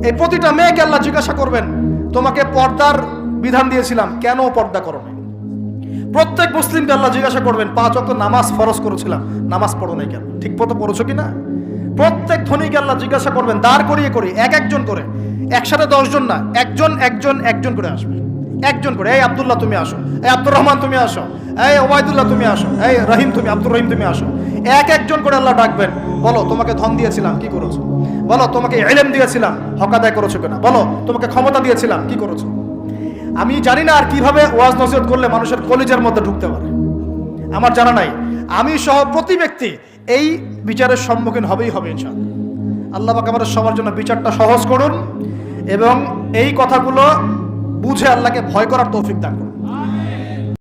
এই প্রতিটা মেয়েকে আল্লাহ জিজ্ঞাসা করবেন, তোমাকে পর্দার বিধান দিয়েছিলাম, কেন পর্দা করো নাই? প্রত্যেক মুসলিমকে আল্লাহ জিজ্ঞাসা করবেন, 5 ওয়াক্ত নামাজ ফরজ করেছিলাম, নামাজ পড়ো নাই কেন? ঠিক মতো পড়েছো কিনা? প্রত্যেক ধনীকে আল্লাহ জিজ্ঞাসা করবেন, দাঁড় করিয়ে করে, একজন করে, একসাথে 10 জন না, একজন করে আসবে, একজন করে। এই আব্দুল্লাহ তুমি আসো, এই আব্দুর রহমান তুমি আসো, এই ওবায়দুল্লাহ তুমি আসো, এই রহিম তুমি, আব্দুর রহিম তুমি আসো। একজন করে আল্লাহ ডাকবেন, বলো তোমাকে ধন দিয়েছিলাম, কি করেছো? বলো তোমাকে ইলম দিয়েছিলাম, হক আদায় করেছো কিনা? বলো তোমাকে ক্ষমতা দিয়েছিলাম, কি করেছো? আমি জানি না আর কিভাবে ওয়াজ নসিহত করলে মানুষের কলিজার মধ্যে ঢুকতে পারে, আমার জানা নাই। আমি সহ প্রতি ব্যক্তি এই বিচারের সম্মুখীন হবেই হবে ইনশাআল্লাহ। আল্লাহ পাক আমাদের সবার জন্য বিচারটা সহজ করুন এবং এই কথাগুলো বুঝে আল্লাহকে ভয় করার তৌফিক দান করুন।